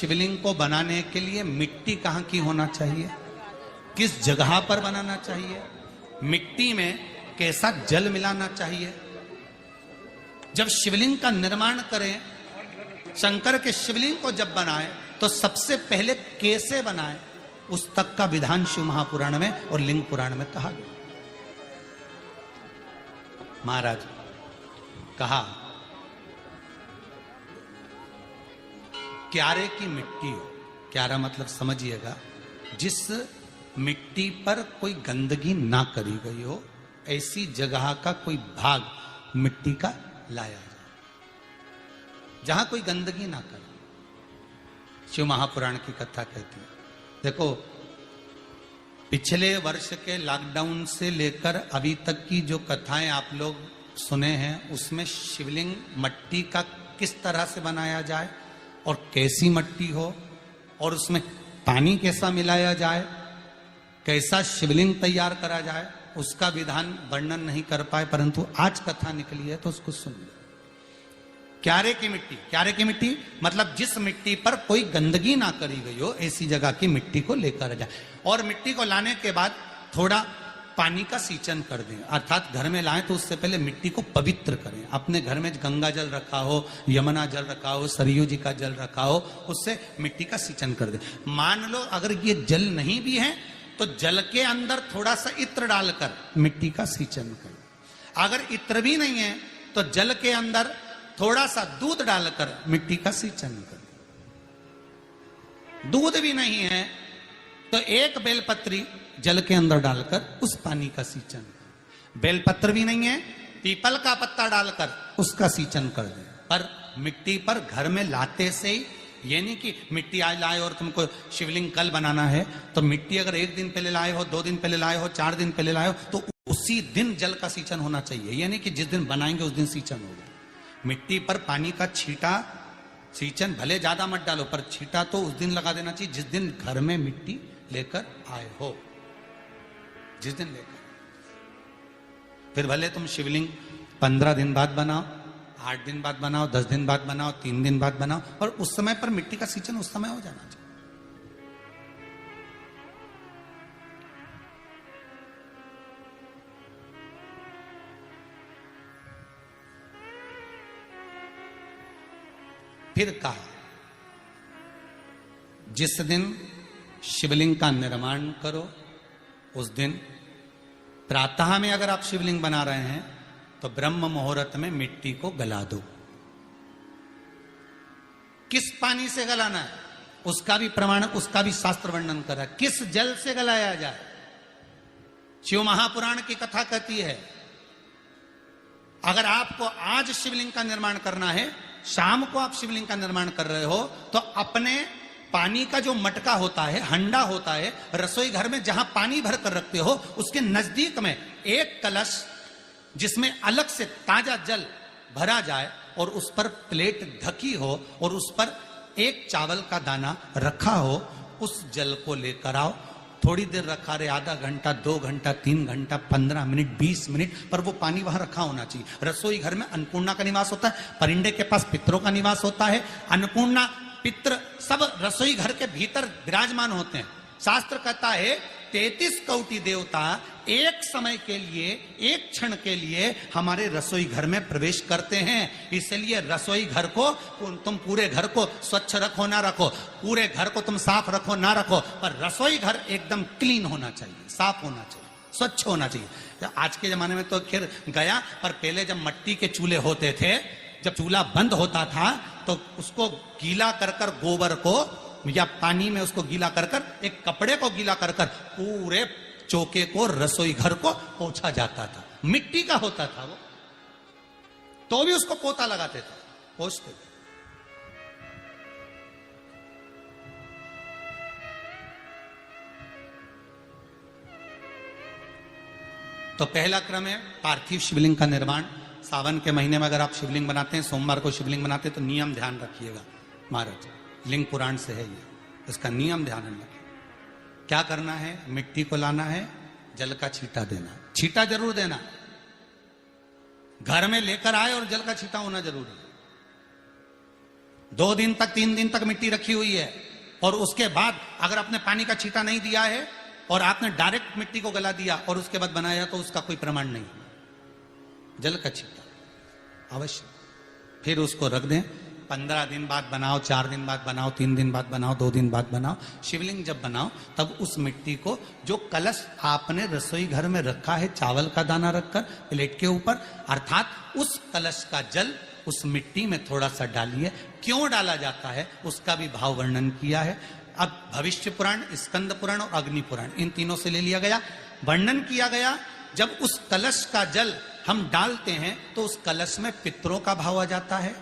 शिवलिंग को बनाने के लिए मिट्टी कहाँ की होना चाहिए, किस जगह पर बनाना चाहिए, मिट्टी में कैसा जल मिलाना चाहिए। जब शिवलिंग का निर्माण करें, शंकर के शिवलिंग को जब बनाए तो सबसे पहले कैसे बनाए, उस तक का विधान शिव महापुराण में और लिंग पुराण में कहा गया। महाराज कहा क्यारे की मिट्टी हो, क्यारा मतलब समझिएगा जिस मिट्टी पर कोई गंदगी ना करी गई हो, ऐसी जगह का कोई भाग मिट्टी का लाया जाए जहां कोई गंदगी ना करे। शिव महापुराण की कथा कहती है। देखो पिछले वर्ष के लॉकडाउन से लेकर अभी तक की जो कथाएं आप लोग सुने हैं, उसमें शिवलिंग मट्टी का किस तरह से बनाया जाए और कैसी मट्टी हो और उसमें पानी कैसा मिलाया जाए, कैसा शिवलिंग तैयार करा जाए, उसका विधान वर्णन नहीं कर पाए, परंतु आज कथा निकली है तो उसको सुन लो। क्यारे की मिट्टी, क्यारे की मिट्टी मतलब जिस मिट्टी पर कोई गंदगी ना करी गई हो, ऐसी जगह की मिट्टी को लेकर जाए और मिट्टी को लाने के बाद थोड़ा पानी का सींचन कर दें, अर्थात घर में लाएं तो उससे पहले मिट्टी को पवित्र करें। अपने घर में गंगा जल रखा हो, यमुना जल रखा हो, सरयू जी का जल रखा हो, उससे मिट्टी का सींचन कर दें। मान लो अगर ये जल नहीं भी है तो जल के अंदर थोड़ा सा इत्र डालकर मिट्टी का सींचन करें। अगर इत्र भी नहीं है तो जल के अंदर थोड़ा सा दूध डालकर मिट्टी का सींचन करें। दूध भी नहीं है तो एक बेलपत्री जल के अंदर डालकर उस पानी का सींचन करें। बेलपत्र भी नहीं है, पीपल का पत्ता डालकर उसका सींचन कर दें। पर मिट्टी पर घर में लाते से ही, ये नहीं कि मिट्टी आज लाए और तुमको शिवलिंग कल बनाना है, तो मिट्टी अगर 1 दिन पहले लाए हो, 2 दिन पहले लाए हो, 4 दिन पहले लाए हो, तो उसी दिन जल का सींचन होना चाहिए। ये नहीं कि जिस दिन बनाएंगे उस दिन सींचन होगा। मिट्टी पर पानी का छींटा, सींचन भले ज्यादा मत डालो, पर छींटा तो उस दिन लगा देना चाहिए जिस दिन घर में मिट्टी लेकर आए हो, जिस दिन लेकर। फिर भले तुम शिवलिंग 15 दिन बाद बनाओ, 8 दिन बाद बनाओ, 10 दिन बाद बनाओ, 3 दिन बाद बनाओ, और उस समय पर मिट्टी का सींचन उस समय हो जाना चाहिए। फिर कहा जिस दिन शिवलिंग का निर्माण करो उस दिन प्रातः में अगर आप शिवलिंग बना रहे हैं तो ब्रह्म मुहूर्त में मिट्टी को गला दो। किस पानी से गलाना है उसका भी प्रमाण, उसका भी शास्त्र वर्णन करा। किस जल से गलाया जाए, शिव महापुराण की कथा कहती है अगर आपको आज शिवलिंग का निर्माण करना है, शाम को आप शिवलिंग का निर्माण कर रहे हो, तो अपने पानी का जो मटका होता है, हंडा होता है, रसोई घर में जहां पानी भर कर रखते हो, उसके नजदीक में एक कलश जिसमें अलग से ताजा जल भरा जाए और उस पर प्लेट ढकी हो और उस पर एक चावल का दाना रखा हो, उस जल को लेकर आओ। थोड़ी देर रखा रहे, आधा घंटा, 2 घंटा, 3 घंटा, 15 मिनट, 20 मिनट, पर वो पानी वहां रखा होना चाहिए। रसोई घर में अन्नपूर्णा का निवास होता है, परिंदे के पास पितरों का निवास होता है। अन्नपूर्णा, पित्र सब रसोई घर के भीतर विराजमान होते हैं। शास्त्र कहता है 33 कोटि देवता एक समय के लिए, एक क्षण के लिए हमारे रसोई घर में प्रवेश करते हैं। इसलिए रसोई घर को तुम पूरे घर को स्वच्छ रखो ना रखो, पूरे घर को तुम साफ रखो ना रखो, पर रसोई घर एकदम क्लीन होना चाहिए, साफ होना चाहिए, स्वच्छ होना चाहिए। आज के जमाने में तो खैर गया, पर पहले जब मट्टी के चूल्हे होते थे, जब चूल्हा बंद होता था तो उसको गीला कर कर, गोबर को या पानी में उसको गीला कर कर, एक कपड़े को गीला कर कर पूरे चौके को, रसोई घर को पोंछा जाता था। मिट्टी का होता था वो, तो भी उसको पोता लगाते थे, पोंछते थे। तो पहला क्रम है पार्थिव शिवलिंग का निर्माण। सावन के महीने में अगर आप शिवलिंग बनाते हैं, सोमवार को शिवलिंग बनाते हैं, तो नियम ध्यान रखिएगा महाराज, लिंग पुराण से है ये, इसका नियम ध्यान रखिए। क्या करना है, मिट्टी को लाना है, जल का छींटा देना, छींटा जरूर देना, घर में लेकर आए और जल का छींटा होना जरूरी है। 2 दिन तक 3 दिन तक मिट्टी रखी हुई है, और उसके बाद अगर आपने पानी का छींटा नहीं दिया है और आपने डायरेक्ट मिट्टी को गला दिया और उसके बाद बनाया, तो उसका कोई प्रमाण नहीं। जल का छींटा अवश्य। फिर उसको रख दें, 15 दिन बाद बनाओ, 4 दिन बाद बनाओ, 3 दिन बाद बनाओ, 2 दिन बाद बनाओ। शिवलिंग जब बनाओ तब उस मिट्टी को, जो कलश आपने रसोई घर में रखा है चावल का दाना रखकर प्लेट के ऊपर, अर्थात उस कलश का जल उस मिट्टी में थोड़ा सा डालिए। क्यों डाला जाता है उसका भी भाव वर्णन किया है। अब भविष्य पुराण, स्कंद पुराण और अग्नि पुराण, इन तीनों से ले लिया गया। वर्णन किया गया, जब उस कलश का जल हम डालते हैं तो उस कलश में पितरों का भाव आ जाता है,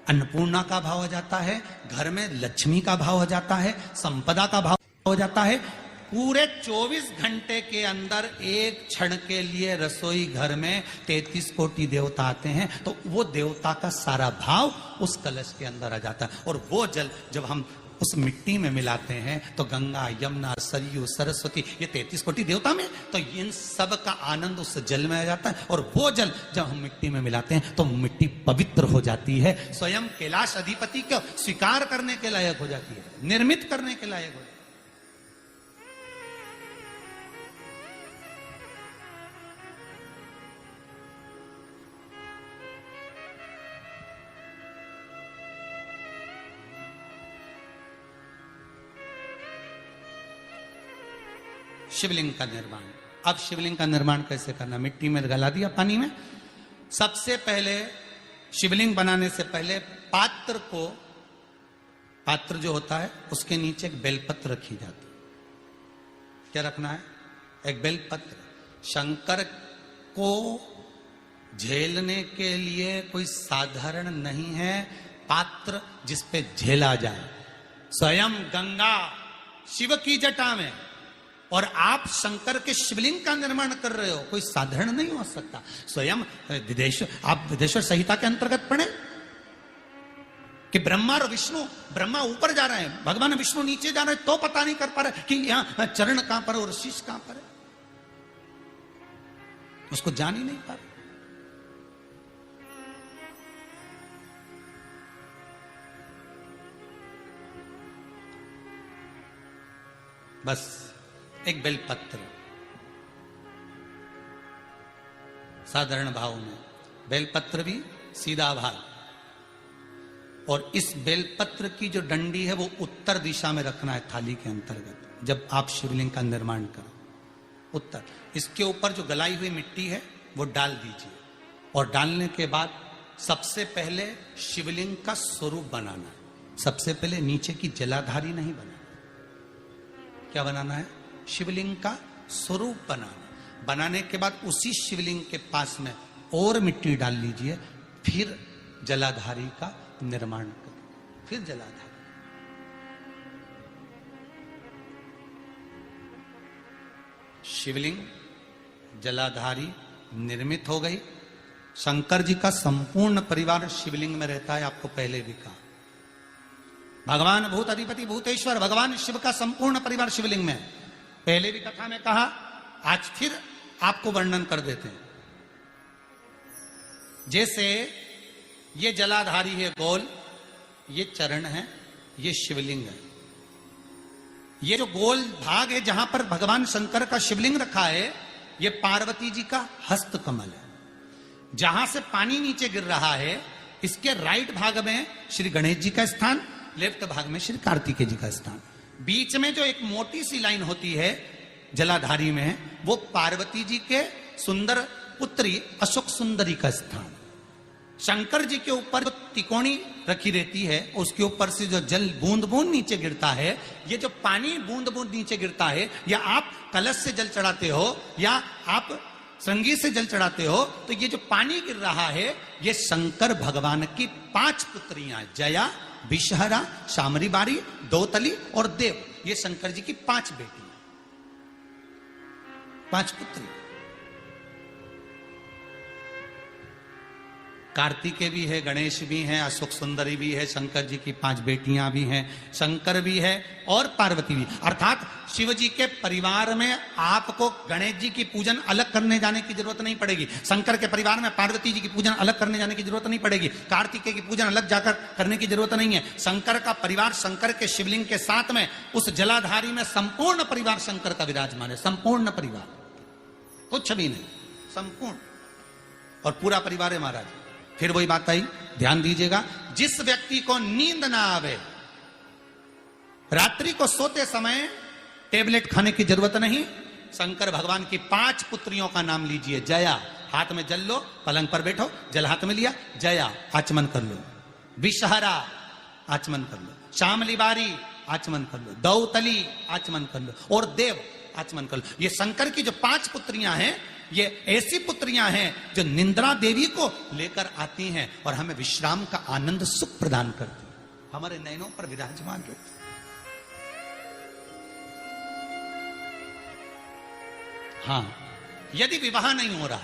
अन्नपूर्णा का भाव हो जाता है, घर में लक्ष्मी का भाव हो जाता है, संपदा का भाव हो जाता है। पूरे 24 घंटे के अंदर एक क्षण के लिए रसोई घर में 33 कोटि देवता आते हैं, तो वो देवता का सारा भाव उस कलश के अंदर आ जाता है। और वो जल जब हम उस मिट्टी में मिलाते हैं तो गंगा, यमुना, सरयू, सरस्वती, ये 33 कोटि देवता में, तो इन सब का आनंद उस जल में आ जाता है। और वो जल जब हम मिट्टी में मिलाते हैं तो मिट्टी पवित्र हो जाती है, स्वयं कैलाश अधिपति को स्वीकार करने के लायक हो जाती है, निर्मित करने के लायक हो जाती है। शिवलिंग का निर्माण। अब शिवलिंग का निर्माण कैसे करना? मिट्टी में गला दिया पानी में। सबसे पहले शिवलिंग बनाने से पहले पात्र जो होता है उसके नीचे एक बेलपत्र रखी जाती है। क्या रखना है? एक बेलपत्र। शंकर को झेलने के लिए कोई साधारण नहीं है पात्र जिसपे झेला जाए। स्वयं गंगा शिव की जटा में, और आप शंकर के शिवलिंग का निर्माण कर रहे हो, कोई साधारण नहीं हो सकता। स्वयं आप विदेश्वर संहिता के अंतर्गत पढ़े कि ब्रह्मा और विष्णु, ब्रह्मा ऊपर जा रहे हैं, भगवान विष्णु नीचे जा रहे हैं, तो पता नहीं कर पा रहे कि यहां चरण कहां पर और शीश कहां पर है, उसको जान ही नहीं पा रहे। बस एक बेलपत्र, साधारण भाव में बेलपत्र भी सीधा भाग, और इस बेलपत्र की जो डंडी है वो उत्तर दिशा में रखना है थाली के अंतर्गत। जब आप शिवलिंग का निर्माण करो, उत्तर, इसके ऊपर जो गलाई हुई मिट्टी है वो डाल दीजिए, और डालने के बाद सबसे पहले शिवलिंग का स्वरूप बनाना है। सबसे पहले नीचे की जलाधारी नहीं बनाना। क्या बनाना है? शिवलिंग का स्वरूप बनाना। बनाने के बाद उसी शिवलिंग के पास में और मिट्टी डाल लीजिए, फिर जलाधारी का निर्माण करें। फिर जलाधारी, शिवलिंग जलाधारी निर्मित हो गई। शंकर जी का संपूर्ण परिवार शिवलिंग में रहता है, आपको पहले भी कहा। भगवान भूत अधिपति भूतेश्वर, भगवान शिव का संपूर्ण परिवार शिवलिंग में है। पहले भी कथा में कहा, आज फिर आपको वर्णन कर देते हैं। जैसे ये जलाधारी है गोल, ये चरण है, ये शिवलिंग है। ये जो गोल भाग है जहां पर भगवान शंकर का शिवलिंग रखा है, ये पार्वती जी का हस्त कमल है। जहां से पानी नीचे गिर रहा है, इसके राइट भाग में श्री गणेश जी का स्थान, लेफ्ट भाग में श्री कार्तिकेय जी का स्थान। बीच में जो एक मोटी सी लाइन होती है जलाधारी में, वो पार्वती जी के सुंदर पुत्री अशोक सुंदरी का स्थान। शंकर जी के ऊपर जो तिकोनी रखी रहती है, उसके ऊपर से जो जल बूंद बूंद नीचे गिरता है, ये जो पानी बूंद बूंद नीचे गिरता है, या आप कलश से जल चढ़ाते हो या आप संगीत से जल चढ़ाते हो, तो ये जो पानी गिर रहा है, ये शंकर भगवान की 5 पुत्रियां, जया, विषहरा, शामरी बारी, दोतली और देव, ये शंकर जी की 5 बेटी, 5 पुत्री। कार्तिकेय भी है, गणेश भी हैं, अशोक सुंदरी भी है, शंकर जी की 5 बेटियां भी हैं, शंकर भी है और पार्वती भी। अर्थात शिव जी के परिवार में आपको गणेश जी की पूजन अलग करने जाने की जरूरत नहीं पड़ेगी, शंकर के परिवार में पार्वती जी की पूजन अलग करने जाने की जरूरत नहीं पड़ेगी, कार्तिकेय की पूजन अलग जाकर करने की जरूरत नहीं है। शंकर का परिवार शंकर के शिवलिंग के साथ में उस जलाधारी में संपूर्ण परिवार शंकर का विराजमान है, संपूर्ण परिवार, कुछ भी नहीं, संपूर्ण और पूरा परिवार है महाराज। फिर वही बात आई, ध्यान दीजिएगा, जिस व्यक्ति को नींद ना आवे, रात्रि को सोते समय टेबलेट खाने की जरूरत नहीं, शंकर भगवान की 5 पुत्रियों का नाम लीजिए। जया, हाथ में जल लो, पलंग पर बैठो, जल हाथ में लिया, जया आचमन कर लो, विषहरा आचमन कर लो, शामली बारी आचमन कर लो, दौतली आचमन कर लो और देव आचमन कर लो। ये शंकर की जो 5 पुत्रियां हैं, ये ऐसी पुत्रियां हैं जो निंद्रा देवी को लेकर आती हैं और हमें विश्राम का आनंद सुख प्रदान करती हैं, हमारे नयनों पर विराजमान रहती। हाँ, यदि विवाह नहीं हो रहा,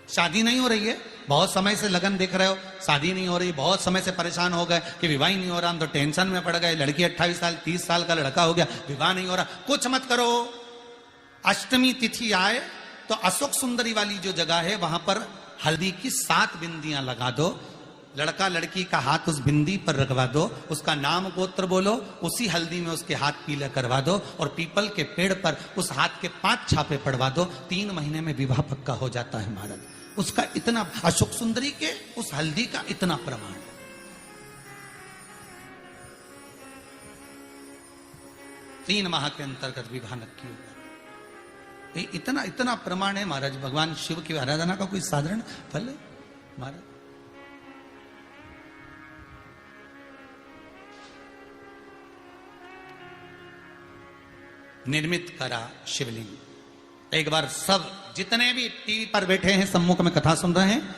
शादी नहीं हो रही है, बहुत समय से लगन देख रहे हो, शादी नहीं हो रही, बहुत समय से परेशान हो गए कि विवाह ही नहीं हो रहा, हम तो टेंशन में पड़ गए, लड़की 28 साल 30 साल का लड़का हो गया, विवाह नहीं हो रहा, कुछ मत करो। अष्टमी तिथि आए तो अशोक सुंदरी वाली जो जगह है वहां पर हल्दी की 7 बिंदियां लगा दो, लड़का लड़की का हाथ उस बिंदी पर रखवा दो, उसका नाम गोत्र बोलो, उसी हल्दी में उसके हाथ पीले करवा दो और पीपल के पेड़ पर उस हाथ के 5 छापे पड़वा दो, 3 महीने में विवाह पक्का हो जाता है महाराज। उसका इतना, अशोक सुंदरी के उस हल्दी का इतना प्रमाण, 3 माह के अंतर्गत विवाह नक्की होगा। इतना इतना प्रमाण है महाराज। भगवान शिव की आराधना का कोई साधारण फल है महाराज। निर्मित करा शिवलिंग। एक बार सब जितने भी टीवी पर बैठे हैं, सम्मुख में कथा सुन रहे हैं,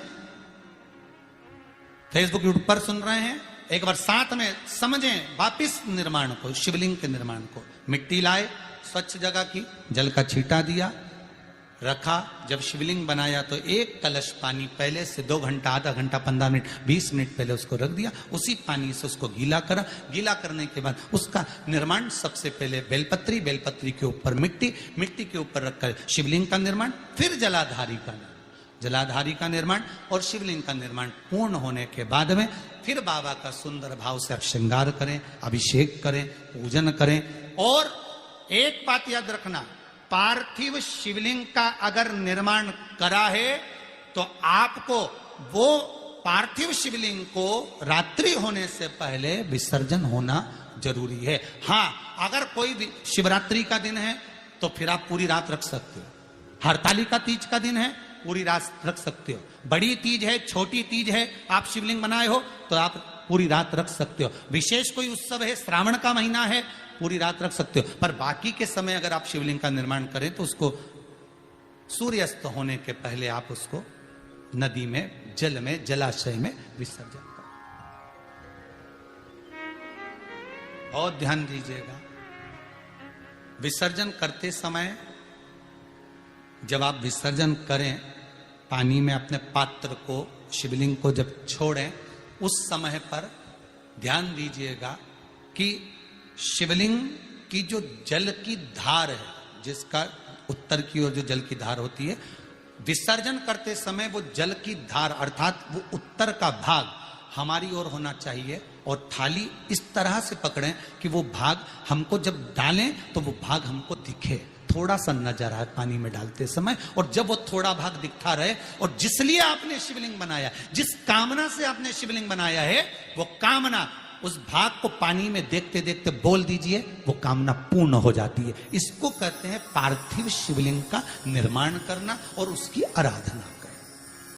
फेसबुक यूट्यूब पर सुन रहे हैं, एक बार साथ में समझें वापिस निर्माण को, शिवलिंग के निर्माण को। मिट्टी लाए, स्वच्छ जगह की, जल का छींटा दिया, रखा। जब शिवलिंग बनाया तो 1 कलश पानी पहले से 2 घंटा, आधा घंटा, 15 मिनट, 20 मिनट पहले उसको रख दिया, उसी पानी से उसको गीला करा। गीला करने के बाद उसका निर्माण सबसे पहले बेलपत्री, बेलपत्री के ऊपर मिट्टी, मिट्टी के ऊपर रखकर शिवलिंग का निर्माण, फिर जलाधारी का, जलाधारी का निर्माण और शिवलिंग का निर्माण पूर्ण होने के बाद में फिर बाबा का सुंदर भाव से आप श्रृंगार करें, अभिषेक करें, पूजन करें। और एक बात याद रखना, पार्थिव शिवलिंग का अगर निर्माण करा है तो आपको वो पार्थिव शिवलिंग को रात्रि होने से पहले विसर्जन होना जरूरी है। हाँ, अगर कोई भी शिवरात्रि का दिन है तो फिर आप पूरी रात रख सकते हो, हरतालिका तीज का दिन है पूरी रात रख सकते हो, बड़ी तीज है, छोटी तीज है, आप शिवलिंग बनाए हो तो आप पूरी रात रख सकते हो, विशेष कोई उत्सव है, श्रावण का महीना है, पूरी रात रख सकते हो। पर बाकी के समय अगर आप शिवलिंग का निर्माण करें तो उसको सूर्यास्त होने के पहले आप उसको नदी में, जल में, जलाशय में विसर्जन करें। बहुत ध्यान दीजिएगा, विसर्जन करते समय जब आप विसर्जन करें, पानी में अपने पात्र को, शिवलिंग को जब छोड़ें, उस समय पर ध्यान दीजिएगा कि शिवलिंग की जो जल की धार है, जिसका उत्तर की ओर जो जल की धार होती है, विसर्जन करते समय वो जल की धार अर्थात वो उत्तर का भाग हमारी ओर होना चाहिए और थाली इस तरह से पकड़ें कि वो भाग हमको जब डालें तो वो भाग हमको दिखे, थोड़ा सा नजर आए पानी में डालते समय। और जब वो थोड़ा भाग दिखता रहे और जिसलिए आपने शिवलिंग बनाया, जिस कामना से आपने शिवलिंग बनाया है, वो कामना उस भाग को पानी में देखते देखते बोल दीजिए, वो कामना पूर्ण हो जाती है। इसको कहते हैं पार्थिव शिवलिंग का निर्माण करना और उसकी आराधना करना।